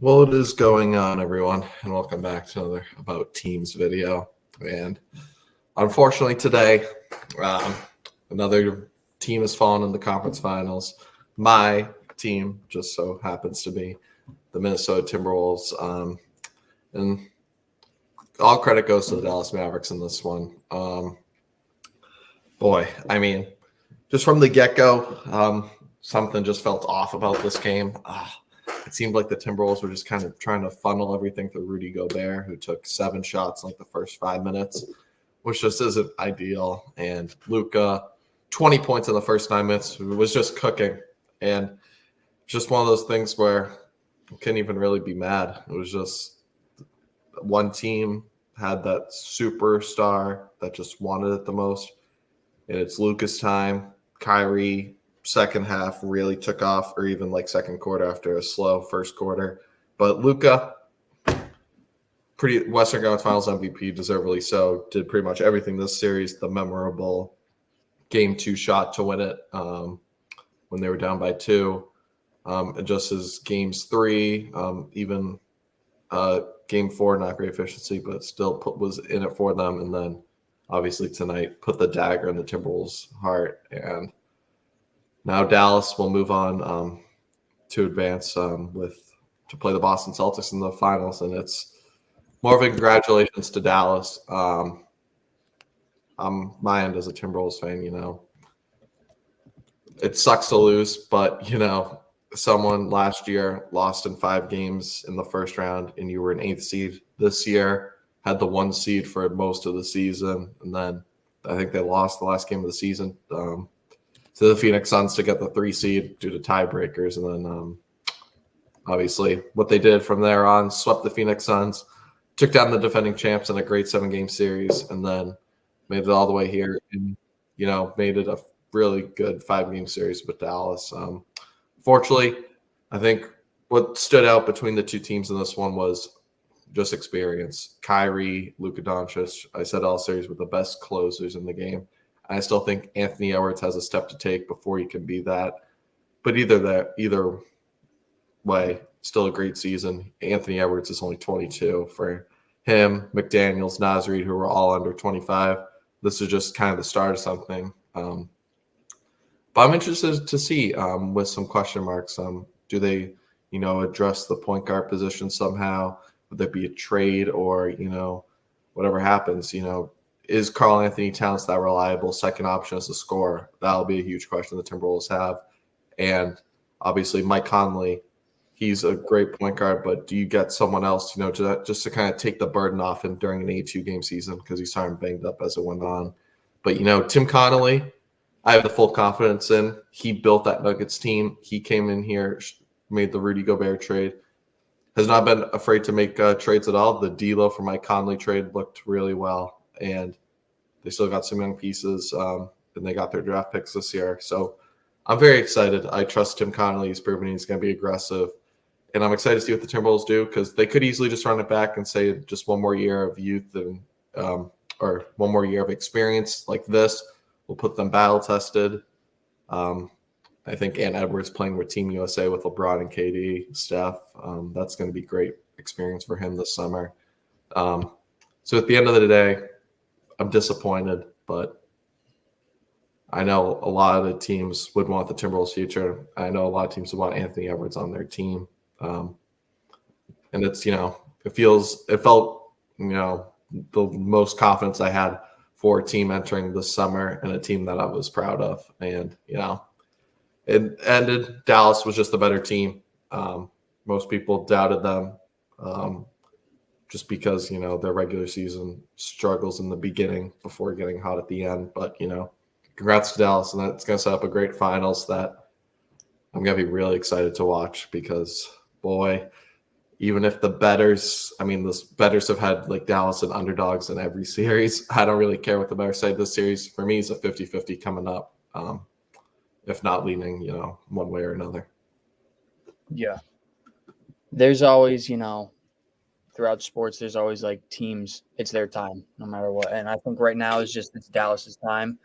Well, it is going on, everyone, and welcome back to another About Teams video. And unfortunately today, um, another team has fallen in the conference finals. My team just so happens to be the Minnesota Timberwolves. And all credit goes to the Dallas Mavericks in this one. Just from the get-go, something just felt off about this game. It seemed like the Timberwolves were just kind of trying to funnel everything through Rudy Gobert, who took 7 shots in like the first 5 minutes, which just isn't ideal. And Luka, 20 points in the first 9 minutes, was just cooking. And just one of those things where you couldn't even really be mad. It was just one team had that superstar that just wanted it the most. And it's Luka's time. Kyrie, second half, really took off, or even like second quarter after a slow first quarter. But Luka, pretty Western Conference Finals MVP, deservedly so, did pretty much everything this series. The memorable Game 2 shot to win it when they were down by 2. And just as Games 3, even Game 4, not great efficiency, but still was in it for them. And then obviously tonight put the dagger in the Timberwolves' heart. And now Dallas will move on to advance to play the Boston Celtics in the finals. And it's more of a congratulations to Dallas. My end as a Timberwolves fan, it sucks to lose, but, someone last year lost in 5 games in the first round and you were an 8th seed. This year had the 1 seed for most of the season. And then I think they lost the last game of the season to the Phoenix Suns to get the 3 seed due to tiebreakers. And then obviously what they did from there on, swept the Phoenix Suns, took down the defending champs in a great 7-game series, and then made it all the way here and, made it a really good 5-game series with Dallas. Fortunately, I think what stood out between the two teams in this one was just experience. Kyrie, Luka Doncic, I said all series were the best closers in the game. I still think Anthony Edwards has a step to take before he can be that. But either way, still a great season. Anthony Edwards is only 22. For him, McDaniels, Nasri, who were all under 25, this is just kind of the start of something. But I'm interested to see with some question marks. Do they, address the point guard position somehow? Would there be a trade or, whatever happens, is Karl Anthony Towns that reliable second option as a scorer? That'll be a huge question the Timberwolves have. And obviously Mike Conley, he's a great point guard, but do you get someone else, just to kind of take the burden off him during an 82-game season because he started banged up as it went on. But, Tim Connolly, I have the full confidence in. He built that Nuggets team. He came in here, made the Rudy Gobert trade. Has not been afraid to make trades at all. The D'Lo for Mike Conley trade looked really well, and they still got some young pieces, and they got their draft picks this year. So I'm very excited. I trust Tim Connolly. He's proven he's going to be aggressive, and I'm excited to see what the Timberwolves do because they could easily just run it back and say just one more year of youth and or one more year of experience like this. We'll put them battle tested. I think Ant Edwards playing with Team USA with LeBron and KD, Steph. That's going to be great experience for him this summer. So at the end of the day, I'm disappointed, but I know a lot of the teams would want the Timberwolves' future. I know a lot of teams would want Anthony Edwards on their team. And it's, it felt, the most confidence I had for a team entering this summer and a team that I was proud of. And, it ended. Dallas was just the better team. Most people doubted them just because, their regular season struggles in the beginning before getting hot at the end. But, congrats to Dallas. And that's going to set up a great finals that I'm going to be really excited to watch because, boy, even if the betters have had like Dallas and underdogs in every series. I don't really care what the betters say. This series for me is a 50-50 coming up. If not leaning, one way or another. Yeah. There's always, throughout sports, there's always like teams. It's their time no matter what. And I think right now it's Dallas's time.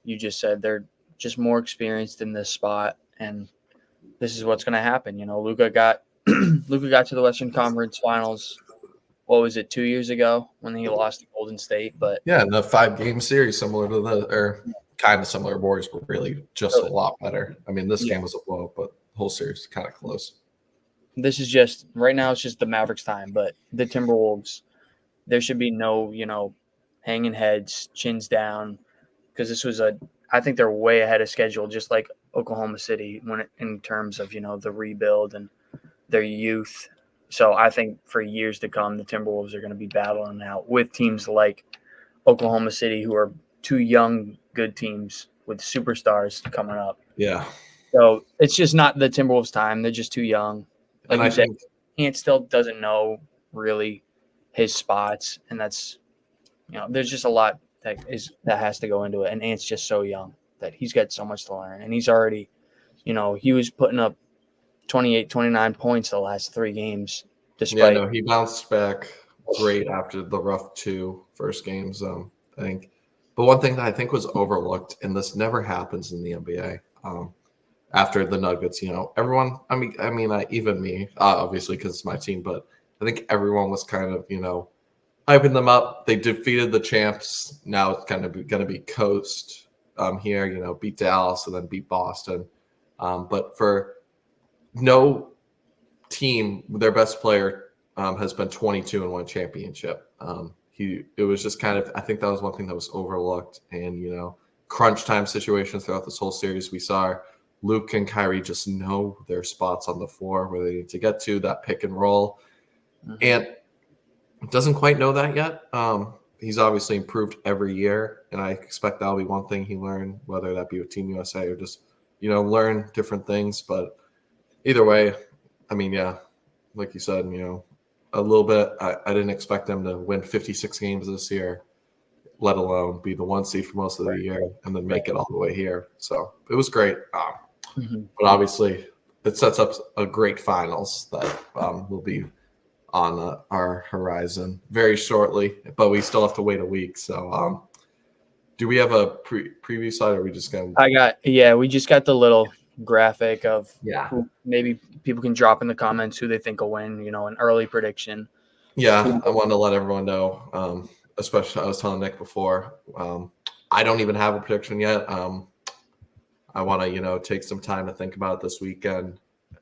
You just said they're just more experienced in this spot. And this is what's going to happen. Luka got Luka got to the Western Conference Finals. What was it, 2 years ago when he lost to Golden State? But Yeah, in the 5-game series, similar to or kind of similar. Warriors were really just a lot better. I mean, this game was a blow, but the whole series is kind of close. This is just right now. It's just the Mavericks' time, but the Timberwolves, there should be no, hanging heads, chins down, because this was I think they're way ahead of schedule, just like Oklahoma City in terms of the rebuild and their youth. So I think for years to come, the Timberwolves are going to be battling out with teams like Oklahoma City, who are two young, good teams with superstars coming up. Yeah. So it's just not the Timberwolves' time. They're just too young. Like you said, Ant still doesn't know really his spots, and that's there's just a lot that has to go into it. And Ant's just so young that he's got so much to learn, and he's already, he was putting up 28, 29 points the last 3 games. Despite he bounced back great after the rough 2 first games. I think, but one thing that I think was overlooked, and this never happens in the NBA. After the Nuggets, everyone. I mean, even me, obviously, because it's my team. But I think everyone was kind of, hyping them up. They defeated the champs. Now it's kind of going to be coast here. Beat Dallas and then beat Boston. But for no team, their best player has been 22 and won a championship. It was just kind of. I think that was one thing that was overlooked. And crunch time situations throughout this whole series, we saw Luke and Kyrie just know their spots on the floor where they need to get to, that pick and roll. Mm-hmm. And doesn't quite know that yet. He's obviously improved every year, and I expect that'll be one thing he learned, whether that be with Team USA or just, learn different things. But either way, I mean, yeah, like you said, a little bit. I didn't expect them to win 56 games this year, let alone be the 1 seed for most of the year and then make it all the way here. So it was great. But obviously, it sets up a great finals that will be on our horizon very shortly, but we still have to wait a week. So do we have a preview slide, or are we just going to? We just got the little graphic of who maybe people can drop in the comments who they think will win, an early prediction. Yeah, I wanted to let everyone know, especially I was telling Nick before, I don't even have a prediction yet. I want to, take some time to think about it this weekend.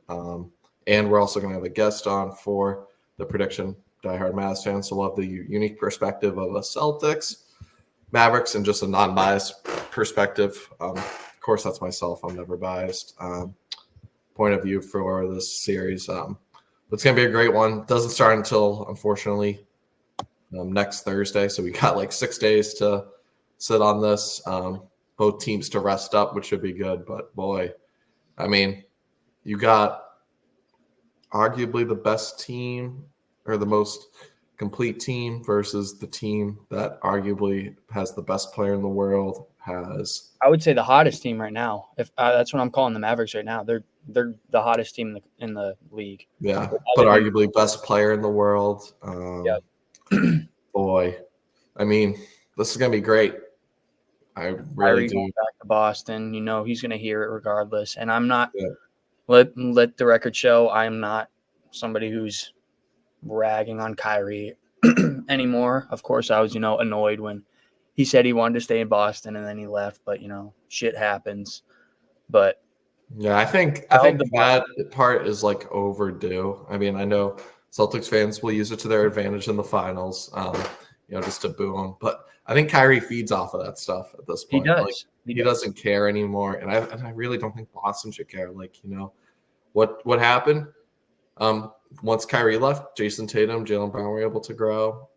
And we're also going to have a guest on for the prediction, diehard Mavs fans. So we'll have the unique perspective of a Celtics, Mavericks, and just a non-biased perspective. Of course, that's myself. I'm never biased. Point of view for this series. But it's going to be a great one. It doesn't start until, unfortunately, next Thursday. So we got like 6 days to sit on this. Both teams to rest up, which should be good. But boy, I mean, you got arguably the best team or the most complete team versus the team that arguably has the best player in the world. I would say the hottest team right now. If that's what I'm calling the Mavericks right now. They're the hottest team in the league. Yeah, but arguably best player in the world. Boy, I mean, this is gonna be great. I really do. Going back to Boston, he's gonna hear it regardless. And I'm not. Yeah. Let the record show. I'm not somebody who's ragging on Kyrie anymore. Of course, I was annoyed when he said he wanted to stay in Boston and then he left. But shit happens. But yeah, I think that part is like overdue. I mean, I know Celtics fans will use it to their advantage in the finals, just to boo them. But I think Kyrie feeds off of that stuff at this point. He does. He doesn't care anymore, and I really don't think Boston should care. Like, what happened? Once Kyrie left, Jason Tatum, Jaylen Brown were able to grow.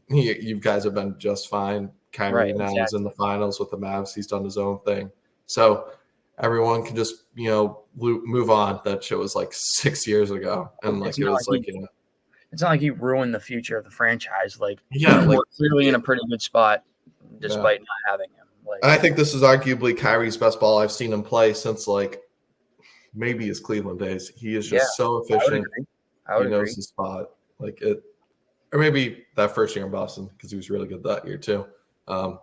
You guys have been just fine. Kyrie now is in the finals with the Mavs. He's done his own thing. So everyone can just, move on. That shit was like 6 years ago. And it's not like he ruined the future of the franchise. We're clearly in a pretty good spot despite not having him. I think this is arguably Kyrie's best ball I've seen him play since maybe his Cleveland days. He is just so efficient. I would he knows his spot. Or maybe that first year in Boston because he was really good that year too. But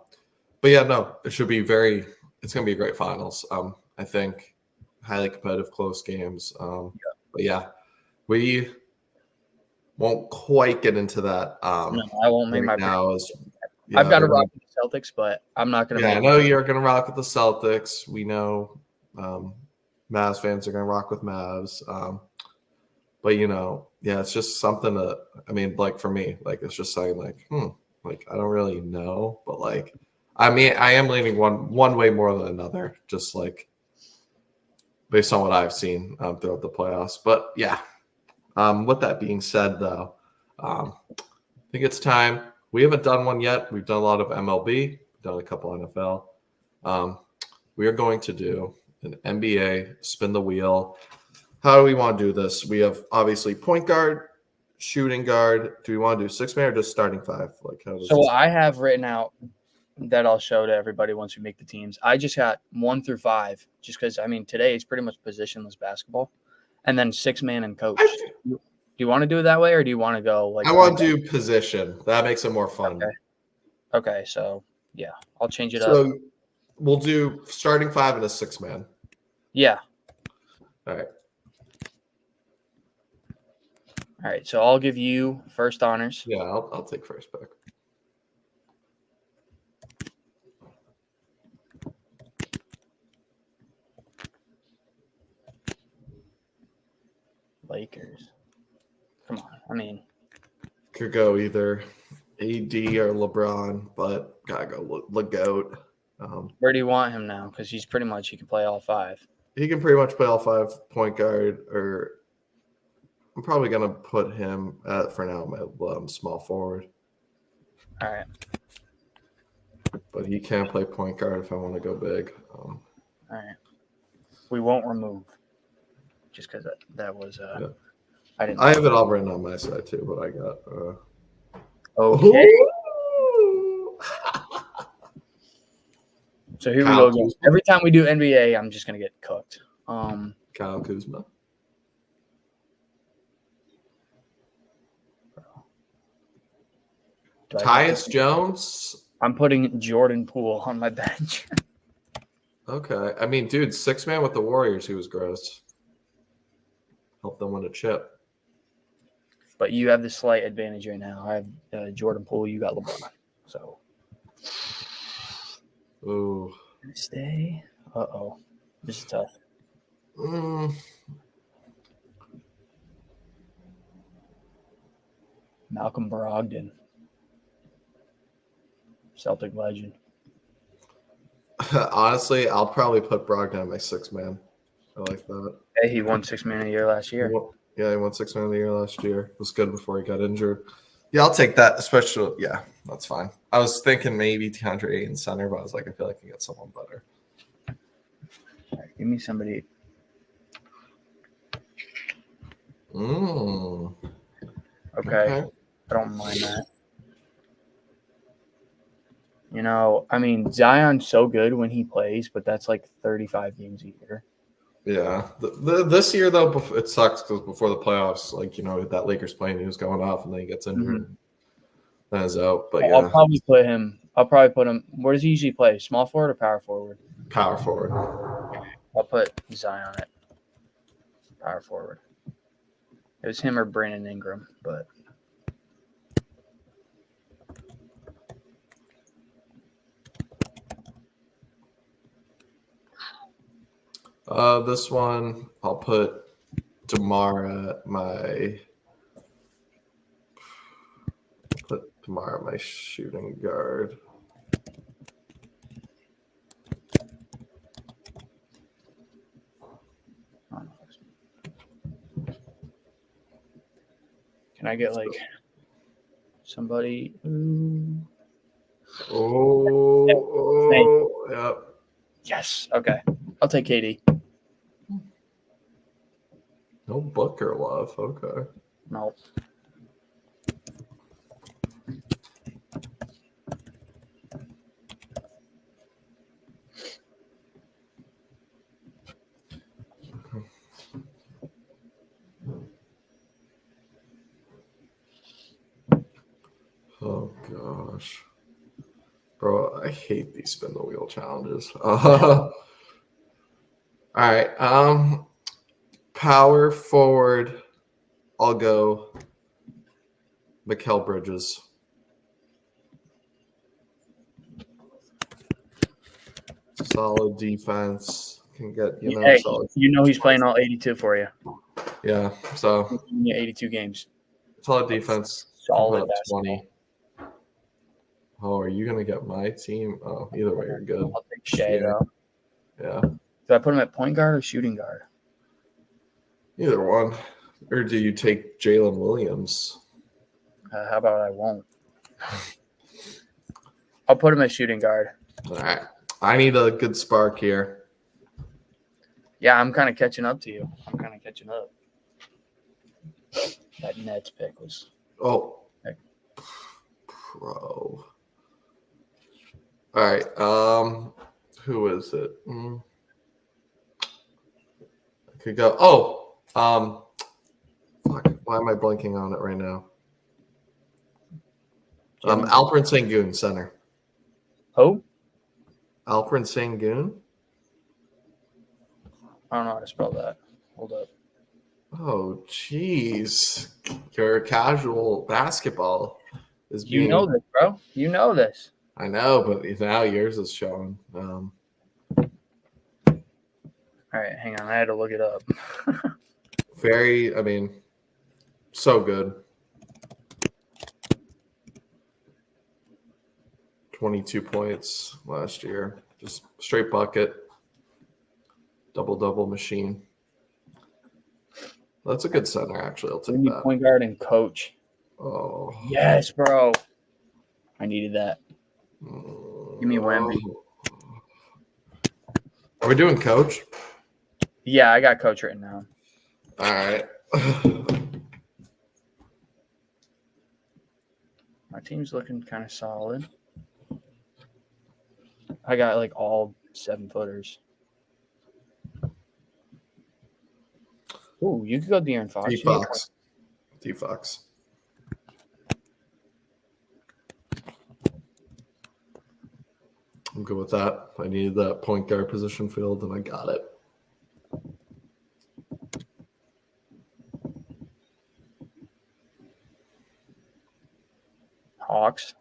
yeah, no, it should be it's going to be a great finals. I think highly competitive, close games. But yeah, We won't quite get into that. No, I won't make right my now. I've got to rock with the Celtics, but I'm not going to. Yeah, I know you're going to rock with the Celtics. We know Mavs fans are going to rock with Mavs. But it's just something that like for me, like it's just saying like, like I don't really know, but like I am leaning one way more than another, just like based on what I've seen throughout the playoffs. But yeah, with that being said, though, I think it's time. We haven't done one yet. We've done a lot of MLB, done a couple NFL. We are going to do an NBA spin the wheel. How do we want to do this? We have obviously point guard, shooting guard. Do we want to do 6-man or just starting 5? Like how does So I have written out that I'll show to everybody once we make the teams. I just got 1 through 5, just because today is pretty much positionless basketball, and then 6-man and coach. Do you want to do it that way, or do you want to go like? I want to do position. That makes it more fun. Okay. So yeah, I'll change it up. So we'll do starting 5 and a 6-man. Yeah. All right. All right. So I'll give you first honors. Yeah, I'll take first pick. Lakers. Come on. Could go either AD or LeBron, but gotta go LeGoat. Where do you want him now? Because he can play all 5. He can pretty much play all 5 point guard, or I'm probably gonna put him for now my small forward. All right. But he can play point guard if I want to go big. All right. We won't remove, just because that was yeah. I have it all written on my side too, but I got. Okay. So here Kyle we go. Kuzma. Every time we do NBA, I'm just gonna get cooked. Kyle Kuzma. Tyus Jones. I'm putting Jordan Poole on my bench. Okay. Dude, 6-man with the Warriors, he was gross. Help them win a chip. But you have the slight advantage right now. I have Jordan Poole. You got LeBron. So. Ooh. Stay. Uh-oh. This is tough. Malcolm Brogdon. Celtic legend. Honestly, I'll probably put Brogdon on my 6-man. I like that. Hey, he won 6-man of the year last year. Yeah, he won 6-man of the year last year. It was good before he got injured. Yeah, I'll take that. Especially, yeah, that's fine. I was thinking maybe DeAndre Ayton center, but I was like, I feel like I can get someone better. All right, give me somebody. Okay. I don't mind that. Zion's so good when he plays, but that's like 35 games a year. Yeah. This year, though, it sucks because before the playoffs, that Lakers playing, he was going off, and then he gets injured. Mm-hmm. Then he's out. But yeah. I'll probably put him. Where does he usually play? Small forward or power forward? Power forward. I'll put Zion at power forward. It was him or Brandon Ingram, but. This one, I'll put DeMar at my shooting guard. Can I get somebody? Yeah. Yes. Okay. I'll take KD. No Booker love. Okay. Nope. Oh gosh. Bro, I hate these spin the wheel challenges. All right. Power forward. I'll go Mikal Bridges. Solid defense. Can get, Hey, solid. he's playing all 82 for you. Yeah, so 82 games. solid defense. Solid Can put up basketball. 20. Oh, are you gonna get my team? Oh, either way, you're good. I'll take Shea, though. Yeah. Do I put him at point guard or shooting guard? Either one. Or do you take Jalen Williams? How about I won't? I'll put him at shooting guard. All right. I need a good spark here. Yeah, I'm kind of catching up to you. I'm kind of catching up. That Nets pick was. Oh. Pro. All right. Who is it? I could go. Oh. Fuck. Why am I blanking on it right now? Alperen Sengun, center. Who? Alperen Sengun? I don't know how to spell that. Hold up. Oh, jeez. Your casual basketball is being... You know this, bro. You know this. I know, but now yours is showing. All right, hang on. I had to look it up. So good. 22 points last year. Just straight bucket. Double-double machine. That's a good center, actually. I'll take that. Point guard and coach. Oh. Yes, bro. I needed that. Give me Wemby. Are we doing coach? Yeah, I got coach written down. All right. My team's looking kind of solid. I got like all 7-footers. Ooh, you could go De'Aaron Fox. D-Fox. I'm good with that. I needed that point guard position filled, and I got it. Hawks.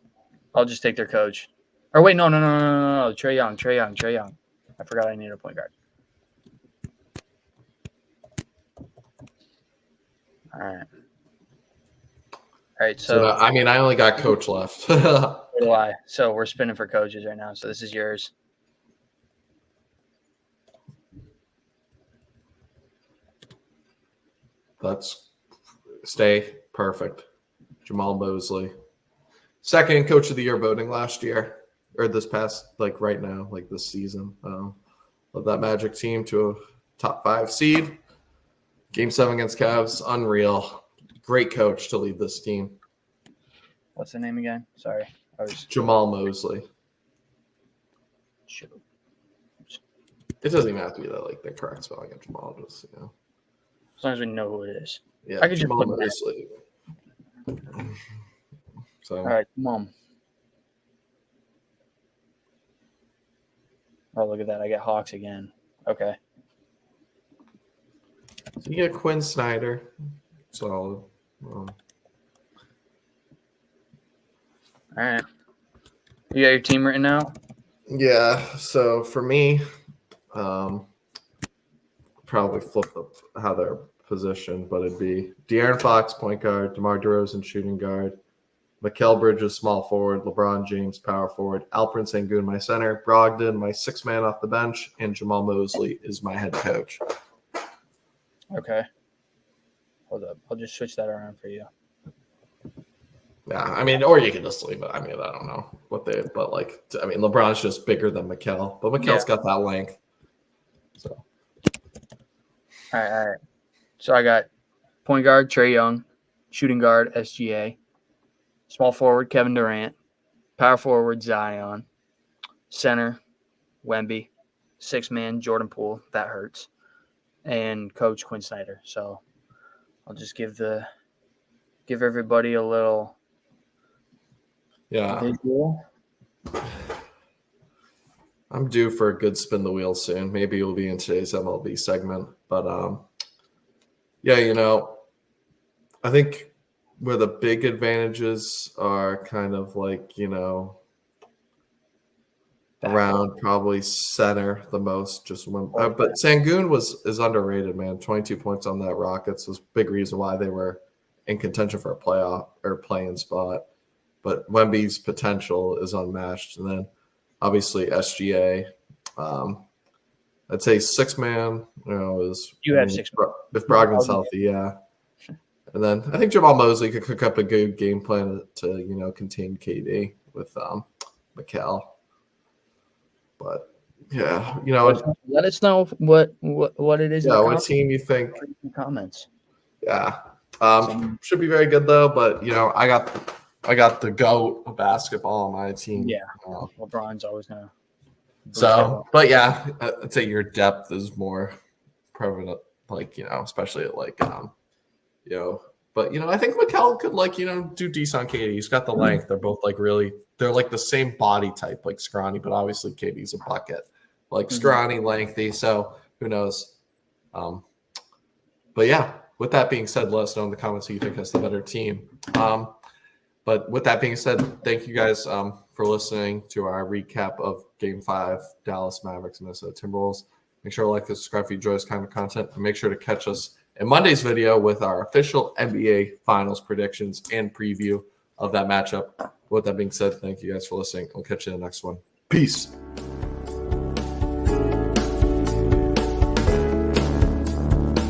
I'll just take their coach. Or wait, no. Trae Young. I forgot I needed a point guard. All right. So I only got coach left. So do I. So we're spinning for coaches right now. So this is yours. That's stay perfect. Jamal Mosley. Second coach of the year voting last year, or this past, right now, this season. Of that Magic team to a top 5 seed. Game 7 against Cavs, unreal. Great coach to lead this team. What's the name again? Sorry. Jamal Mosley. Shoot. It doesn't even have to be the correct spelling of Jamal, just, As long as we know who it is. Yeah, I could Jamal just Mosley. So. All right, come on. Oh, look at that. I get Hawks again. Okay. So you get Quinn Snyder. Solid. All right. You got your team written out? Yeah. So for me, probably flip how they're positioned, but it'd be De'Aaron Fox, point guard, DeMar DeRozan, shooting guard, Mikal Bridges, small forward, LeBron James, power forward, Alperen Sengun, my center, Brogdon, my 6th man off the bench, and Jamal Mosley is my head coach. Okay. Hold up. I'll just switch that around for you. Yeah, or you can just leave it. I don't know but LeBron's just bigger than Mikal, but Mikal's got that length. So. All right. So I got point guard, Trae Young, shooting guard, SGA, small forward, Kevin Durant, power forward, Zion, center, Wemby, 6th man, Jordan Poole. That hurts. And coach, Quinn Snyder. So I'll just give everybody a little visual. I'm due for a good spin the wheel soon. Maybe it'll be in today's MLB segment. But, I think where the big advantages are kind of like, around probably center the most. Just when, but Sangoon is underrated, man. 22 points on that Rockets was a big reason why they were in contention for a playoff or play-in spot. But Wemby's potential is unmatched, and then obviously SGA. I'd say 6-man. Is you have 6 if Brogdon's healthy, yeah. And then I think Jamal Mosley could cook up a good game plan to contain KD with Mikal. But yeah, let us know what it is. Yeah, what team you think? Comments. Yeah, should be very good though. But I got the GOAT of basketball on my team. Yeah, LeBron's always gonna. So, but yeah, I'd say your depth is more prevalent, especially at But I think Mikal could do decent on KD. He's got the length. They're both they're like the same body type, like scrawny, but obviously KD's a bucket, scrawny, lengthy. So who knows? But yeah, with that being said, let us know in the comments who you think has the better team. But with that being said, thank you guys for listening to our recap of Game 5, Dallas Mavericks, Minnesota Timberwolves. Make sure to like and subscribe if you enjoy this kind of content. And make sure to catch us in Monday's video with our official NBA Finals predictions and preview of that matchup. With that being said, thank you guys for listening. I'll catch you in the next one. Peace.